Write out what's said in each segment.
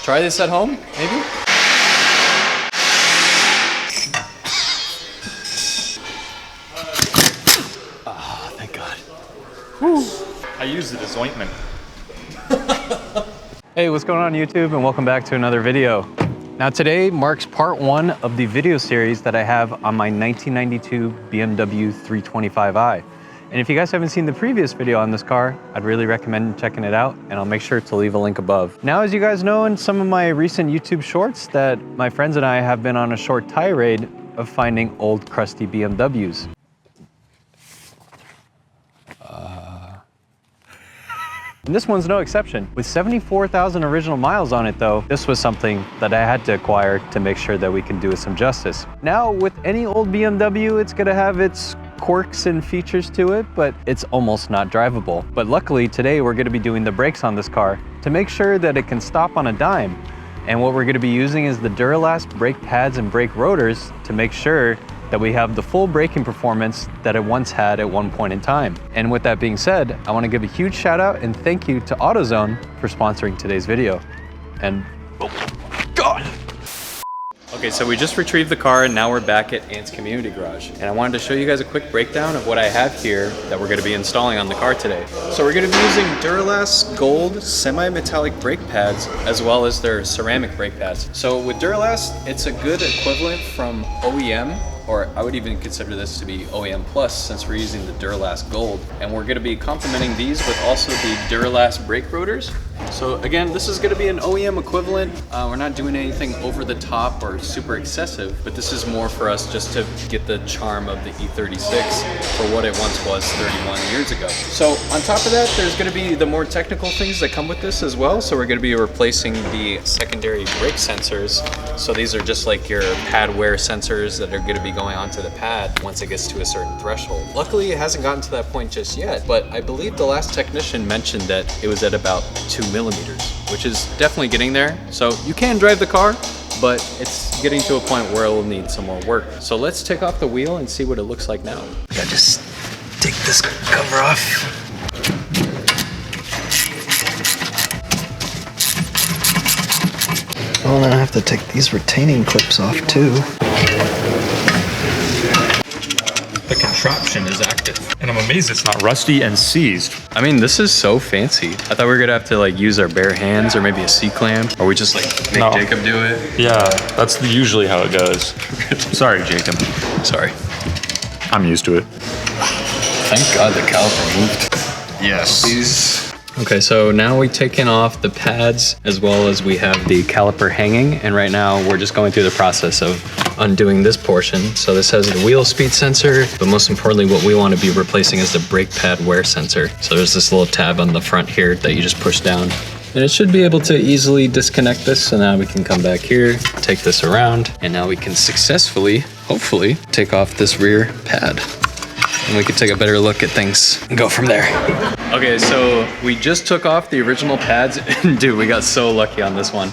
Try this at home, maybe? Ah, thank God. Whew. I used it as ointment. Hey, what's going on YouTube, and welcome back to another video. Now today marks part one of the video series that I have on my 1992 BMW 325i. And if you guys haven't seen the previous video on this car, I'd really recommend checking it out, and I'll make sure to leave a link above. Now, as you guys know in some of my recent YouTube shorts, that my friends and I have been on a short tirade of finding old crusty BMWs. And this one's no exception. With 74,000 original miles on it though, this was something that I had to acquire to make sure that we can do it some justice. Now, with any old BMW, it's gonna have its quirks and features to it, but it's almost not drivable. But luckily today we're gonna be doing the brakes on this car to make sure that it can stop on a dime. And what we're gonna be using is the Duralast brake pads and brake rotors to make sure that we have the full braking performance that it once had at one point in time. And with that being said, I wanna give a huge shout out and thank you to AutoZone for sponsoring today's video. And, oh God! Okay, so we just retrieved the car and now we're back at Ant's Community Garage. And I wanted to show you guys a quick breakdown of what I have here that we're gonna be installing on the car today. So we're gonna be using Duralast Gold semi-metallic brake pads as well as their ceramic brake pads. So with Duralast, it's a good equivalent from OEM, or I would even consider this to be OEM Plus since we're using the Duralast Gold. And we're gonna be complementing these with also the Duralast brake rotors. So again, this is gonna be an OEM equivalent. We're not doing anything over the top or super excessive, but this is more for us just to get the charm of the E36 for what it once was 31 years ago. So on top of that, there's gonna be the more technical things that come with this as well. So we're gonna be replacing the secondary brake sensors. So these are just like your pad wear sensors that are gonna be going onto the pad once it gets to a certain threshold. Luckily, it hasn't gotten to that point just yet, but I believe the last technician mentioned that it was at about 2 millimeters, which is definitely getting there. So you can drive the car, but it's getting to a point where it will need some more work. So let's take off the wheel and see what it looks like now. I just take this cover off. Oh, and then I have to take these retaining clips off too. The contraption is active, and I'm amazed it's not rusty and seized. I mean, this is so fancy. I thought we were gonna have to like use our bare hands or maybe a C-clamp, or we just like make Jacob do it. Yeah, that's usually how it goes. Sorry, Jacob. Sorry. I'm used to it. Thank God the caliper moved. Yes. Please. Okay, so now we've taken off the pads as well as we have the caliper hanging, and right now we're just going through the process of undoing this portion. So this has the wheel speed sensor, but most importantly what we want to be replacing is the brake pad wear sensor. So there's this little tab on the front here that you just push down, and it should be able to easily disconnect this. So now we can come back here, take this around, and now we can successfully, hopefully, take off this rear pad. And we can take a better look at things and go from there. Okay, so we just took off the original pads, and dude, we got so lucky on this one.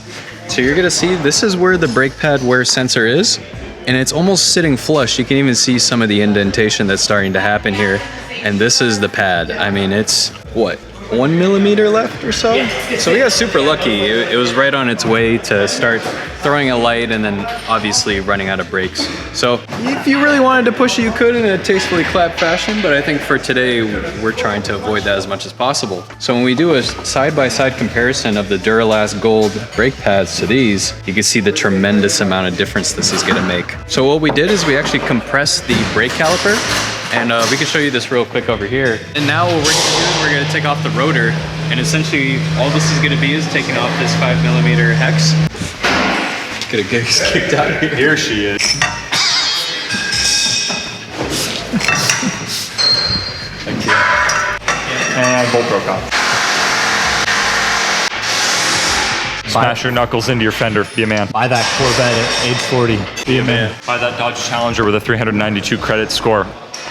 So you're gonna see, this is where the brake pad wear sensor is, and it's almost sitting flush. You can even see some of the indentation that's starting to happen here. And this is the pad. I mean, it's, what, 1 millimeter left or so? So we got super lucky. It was right on its way to start throwing a light and then obviously running out of brakes. So if you really wanted to push it, you could in a tastefully clapped fashion, but I think for today, we're trying to avoid that as much as possible. So when we do a side-by-side comparison of the Duralast Gold brake pads to these, you can see the tremendous amount of difference this is gonna make. So what we did is we actually compressed the brake caliper, and we can show you this real quick over here. And now what we're gonna do is we're gonna take off the rotor, and essentially all this is gonna be is taking off this 5 millimeter hex. Gonna get kicked out here. Here she is. Thank you. And bolt broke off. Smash your knuckles into your fender. Be a man. Buy that Corvette at age 40. Be a man. Buy that Dodge Challenger with a 392 credit score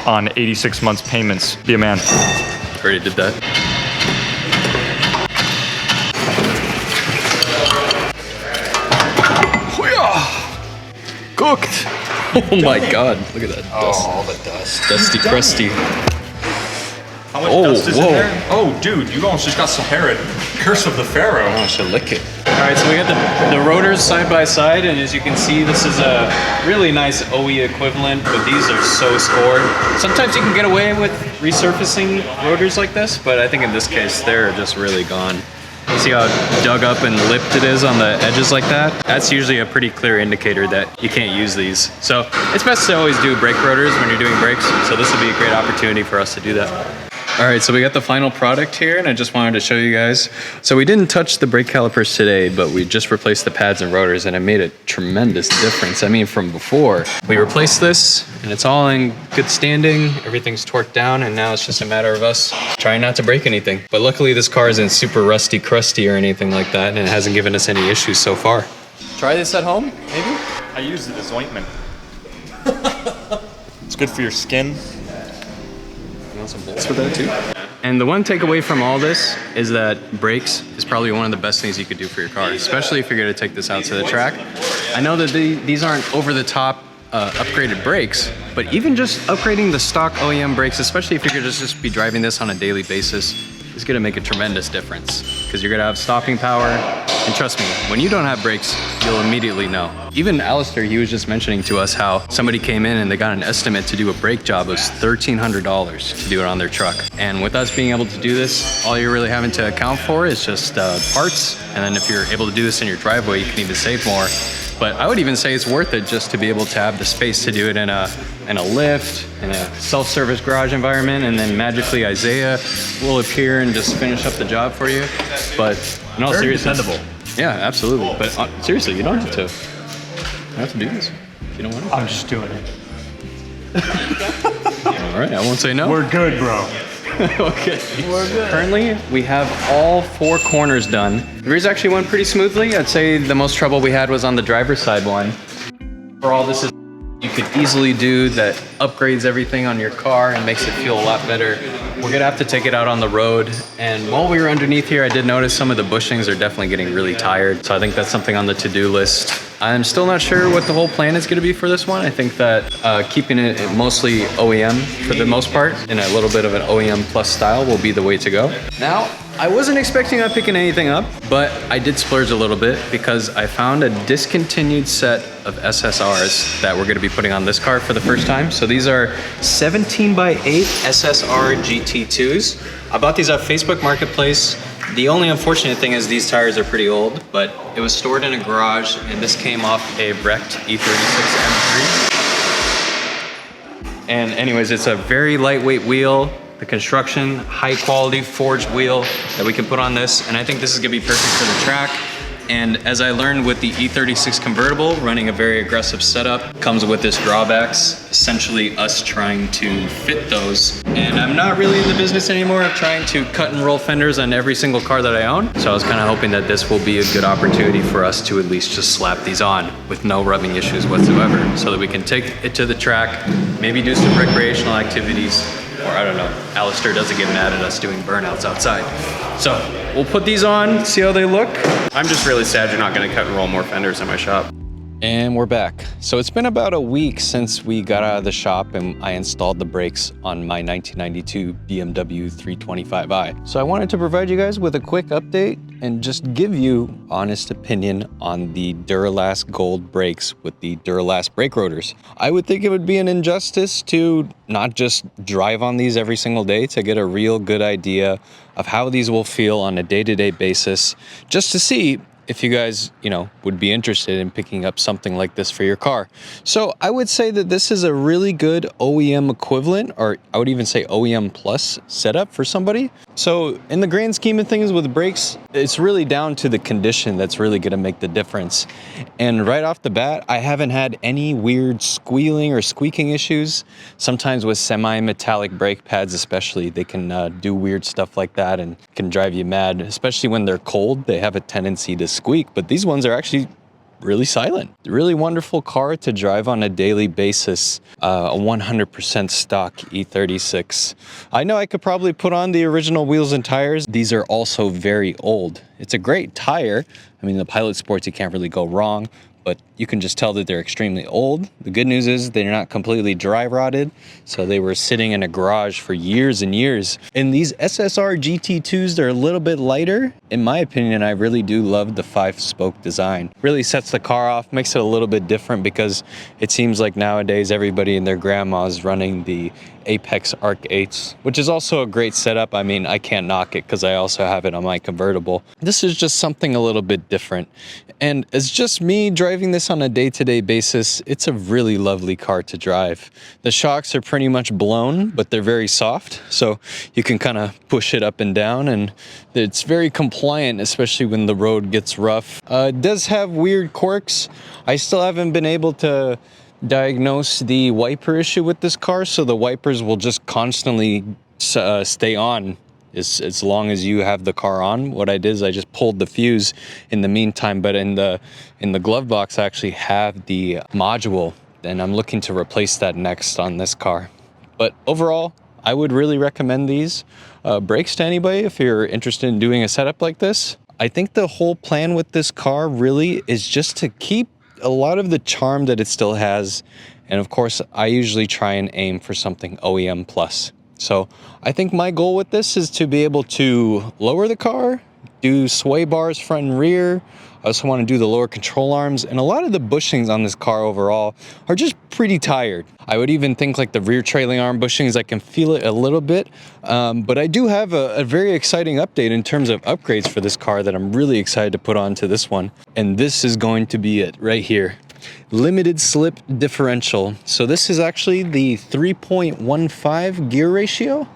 on 86 months payments. Be a man. Already did that. Cooked. Oh my God, look at that dust. Oh, all the dust. Dusty crusty. How much dust is in there? Oh, dude, you almost just got Sahara. Curse of the Pharaoh. I should lick it. All right, so we got the rotors side by side, and as you can see, this is a really nice OE equivalent, but these are so scored. Sometimes you can get away with resurfacing rotors like this, but I think in this case, they're just really gone. You see how dug up and lipped it is on the edges like that? That's usually a pretty clear indicator that you can't use these. So it's best to always do brake rotors when you're doing brakes, so this would be a great opportunity for us to do that. All right, so we got the final product here, and I just wanted to show you guys. So we didn't touch the brake calipers today, but we just replaced the pads and rotors, and it made a tremendous difference. I mean, from before, we replaced this, and it's all in good standing. Everything's torqued down, and now it's just a matter of us trying not to break anything. But luckily, this car isn't super rusty, crusty, or anything like that, and it hasn't given us any issues so far. Try this at home, maybe? I used it as ointment. It's good for your skin. Some bolts for that too. And the one takeaway from all this is that brakes is probably one of the best things you could do for your car, especially if you're going to take this out to the track. I know that these aren't over-the-top upgraded brakes, but even just upgrading the stock OEM brakes, especially if you're going to just be driving this on a daily basis, is going to make a tremendous difference because you're going to have stopping power. And trust me, when you don't have brakes, you'll immediately know. Even Alistair, he was just mentioning to us how somebody came in and they got an estimate to do a brake job. It was $1,300 to do it on their truck. And with us being able to do this, all you're really having to account for is just parts. And then if you're able to do this in your driveway, you can even save more. But I would even say it's worth it just to be able to have the space to do it in a lift, in a self-service garage environment, and then magically Isaiah will appear and just finish up the job for you. But in all seriousness, dependable. Yeah, absolutely. But seriously, you don't have to. You don't have to do this if you don't want to. I'm just doing it. All right, I won't say no. We're good, bro. Okay. Currently, we have all 4 corners done. The rears actually went pretty smoothly. I'd say the most trouble we had was on the driver's side one. For all this is you could easily do that upgrades everything on your car and makes it feel a lot better. We're gonna have to take it out on the road. And while we were underneath here, I did notice some of the bushings are definitely getting really tired. So I think that's something on the to-do list. I'm still not sure what the whole plan is gonna be for this one. I think that keeping it mostly OEM for the most part, in a little bit of an OEM plus style will be the way to go. Now, I wasn't expecting on picking anything up, but I did splurge a little bit because I found a discontinued set of SSRs that we're gonna be putting on this car for the first time. So these are 17x8 SSR GT2s. I bought these off Facebook Marketplace. The only unfortunate thing is these tires are pretty old, but it was stored in a garage and this came off a wrecked E36 M3. And anyways, it's a very lightweight wheel. The construction, high quality forged wheel that we can put on this. And I think this is gonna be perfect for the track. And as I learned with the E36 convertible, running a very aggressive setup comes with this drawbacks, essentially us trying to fit those. And I'm not really in the business anymore of trying to cut and roll fenders on every single car that I own. So I was kind of hoping that this will be a good opportunity for us to at least just slap these on with no rubbing issues whatsoever, so that we can take it to the track, maybe do some recreational activities, or I don't know, Alistair doesn't get mad at us doing burnouts outside. So we'll put these on, see how they look. I'm just really sad you're not gonna cut and roll more fenders in my shop. And we're back. So it's been about a week since we got out of the shop and I installed the brakes on my 1992 BMW 325i. So I wanted to provide you guys with a quick update and just give you honest opinion on the Duralast Gold brakes with the Duralast brake rotors. I would think it would be an injustice to not just drive on these every single day to get a real good idea of how these will feel on a day-to-day basis, just to see if you guys, would be interested in picking up something like this for your car. So I would say that this is a really good OEM equivalent, or I would even say OEM plus setup for somebody. So in the grand scheme of things with brakes, it's really down to the condition that's really gonna make the difference. And right off the bat, I haven't had any weird squealing or squeaking issues. Sometimes with semi-metallic brake pads especially, they can do weird stuff like that and can drive you mad, especially when they're cold. They have a tendency to squeak, but these ones are actually really silent. Really wonderful car to drive on a daily basis. A 100% stock E36. I know I could probably put on the original wheels and tires. These are also very old. It's a great tire. I mean, the Pilot Sports, you can't really go wrong, but you can just tell that they're extremely old. The good news is they're not completely dry rotted, so they were sitting in a garage for years and years. And these SSR GT2s, they're a little bit lighter. In my opinion, I really do love the 5-spoke design. Really sets the car off, makes it a little bit different, because it seems like nowadays everybody and their grandma is running the Apex Arc 8s, which is also a great setup. I mean, I can't knock it because I also have it on my convertible. This is just something a little bit different. And as just me driving this on a day-to-day basis, it's a really lovely car to drive. The shocks are pretty much blown, but they're very soft, so you can kind of push it up and down, and it's very compliant, especially when the road gets rough. It does have weird quirks. I still haven't been able to diagnose the wiper issue with this car, so the wipers will just constantly stay on as long as you have the car on. What I did is I just pulled the fuse in the meantime, but in the glove box I actually have the module, and I'm looking to replace that next on this car. But overall, I would really recommend these brakes to anybody if you're interested in doing a setup like this. I think the whole plan with this car really is just to keep a lot of the charm that it still has, and of course I usually try and aim for something OEM plus. So I think my goal with this is to be able to lower the car, do sway bars front and rear. I also want to do the lower control arms, and a lot of the bushings on this car overall are just pretty tired. I would even think like the rear trailing arm bushings, I can feel it a little bit, but I do have a very exciting update in terms of upgrades for this car that I'm really excited to put onto this one, and this is going to be it right here. Limited slip differential. So this is actually the 3.15 gear ratio.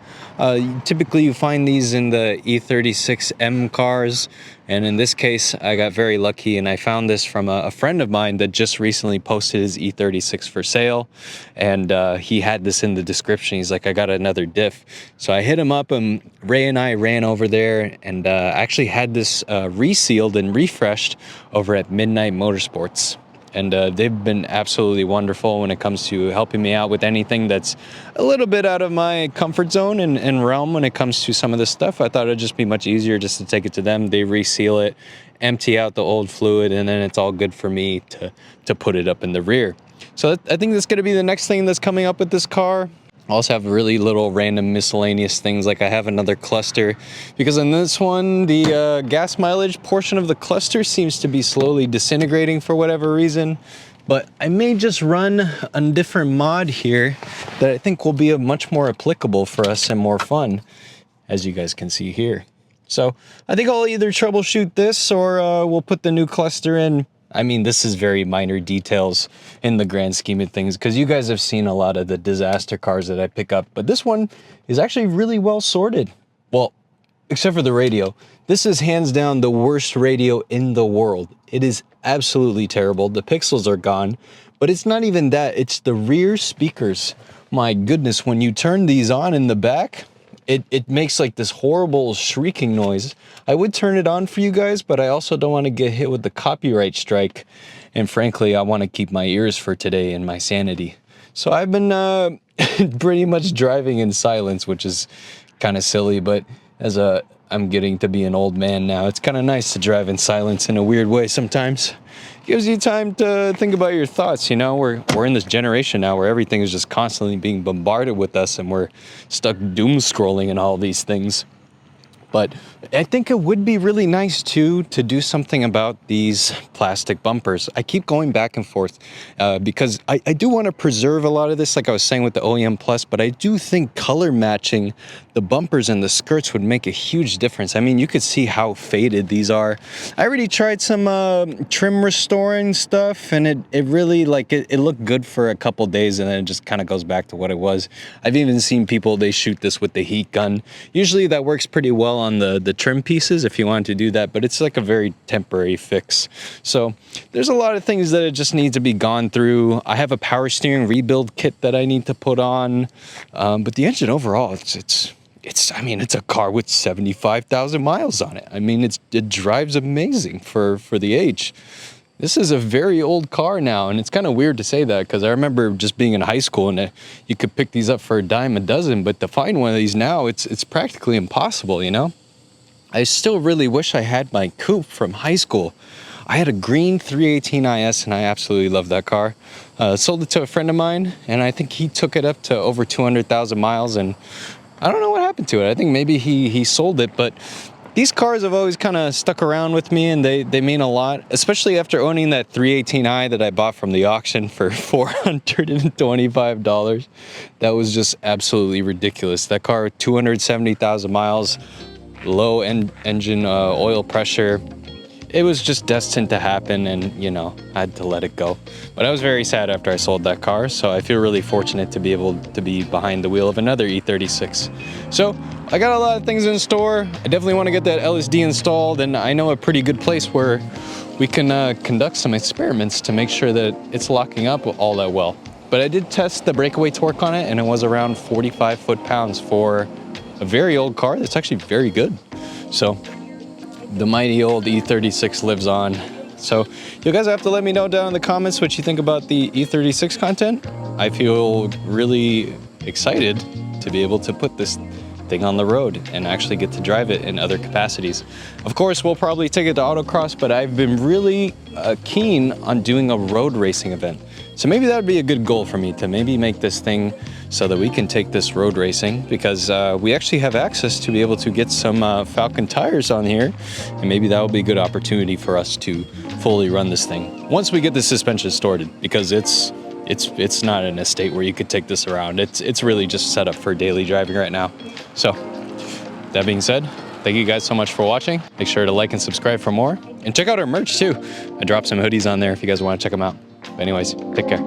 Typically you find these in the E36M cars, and in this case I got very lucky and I found this from a friend of mine that just recently posted his E36 for sale, and he had this in the description. He's like, I got another diff. So I hit him up, and Ray and I ran over there and actually had this resealed and refreshed over at Midnight Motorsports. And they've been absolutely wonderful when it comes to helping me out with anything that's a little bit out of my comfort zone and realm when it comes to some of this stuff. I thought it'd just be much easier just to take it to them. They reseal it, empty out the old fluid, and then it's all good for me to put it up in the rear. So I think that's going to be the next thing that's coming up with this car. I also have really little random miscellaneous things, like I have another cluster, because in this one the gas mileage portion of the cluster seems to be slowly disintegrating for whatever reason. But I may just run a different mod here that I think will be much more applicable for us and more fun, as you guys can see here. So I think I'll either troubleshoot this or we'll put the new cluster in. I mean, this is very minor details in the grand scheme of things, because you guys have seen a lot of the disaster cars that I pick up, but this one is actually really well sorted. Well, except for the radio. This is hands down the worst radio in the world. It is absolutely terrible. The pixels are gone, but it's not even that. It's the rear speakers. My goodness, when you turn these on in the back, it makes like this horrible shrieking noise. I would turn it on for you guys, but I also don't want to get hit with the copyright strike. And frankly, I want to keep my ears for today and my sanity. So I've been pretty much driving in silence, which is kind of silly, but as I'm getting to be an old man now, it's kind of nice to drive in silence in a weird way sometimes. Gives you time to think about your thoughts, you know. We're in this generation now where everything is just constantly being bombarded with us, and we're stuck doom scrolling and all these things. But I think it would be really nice too to do something about these plastic bumpers. I keep going back and forth because I do want to preserve a lot of this, like I was saying with the OEM Plus, but I do think color matching the bumpers and the skirts would make a huge difference. I mean, you could see how faded these are. I already tried some trim restoring stuff, and it really, like, it looked good for a couple days, and then it just kind of goes back to what it was. I've even seen people, they shoot this with the heat gun. Usually that works pretty well on the trim pieces if you want to do that, but it's like a very temporary fix. So there's a lot of things that it just needs to be gone through. I have a power steering rebuild kit that I need to put on, but the engine overall, I mean, it's a car with 75,000 miles on it. I mean, it drives amazing for the age. This is a very old car now, and it's kind of weird to say that because I remember just being in high school and you could pick these up for a dime a dozen, but to find one of these now, it's practically impossible, you know? I still really wish I had my coupe from high school. I had a green 318IS and I absolutely loved that car. Sold it to a friend of mine and I think he took it up to over 200,000 miles, and I don't know what happened to it. I think maybe he sold it, but these cars have always kind of stuck around with me, and they mean a lot, especially after owning that 318i that I bought from the auction for $425. That was just absolutely ridiculous. That car, 270,000 miles, low engine oil pressure. It was just destined to happen, and you know, I had to let it go. But I was very sad after I sold that car, so I feel really fortunate to be able to be behind the wheel of another E36. So I got a lot of things in store. I definitely want to get that LSD installed, and I know a pretty good place where we can conduct some experiments to make sure that it's locking up all that well. But I did test the breakaway torque on it, and it was around 45 foot-pounds for a very old car that's actually very good. So the mighty old E36 lives on. So you guys have to let me know down in the comments what you think about the E36 content. I feel really excited to be able to put this thing on the road and actually get to drive it in other capacities. Of course, we'll probably take it to autocross, but I've been really keen on doing a road racing event. So maybe that would be a good goal for me, to maybe make this thing so that we can take this road racing, because we actually have access to be able to get some Falcon tires on here, and maybe that will be a good opportunity for us to fully run this thing once we get the suspension sorted, because it's not in a state where you could take this around. It's really just set up for daily driving right now. So that being said, thank you guys so much for watching. Make sure to like and subscribe for more, and check out our merch too. I dropped some hoodies on there if you guys want to check them out. But anyways, take care.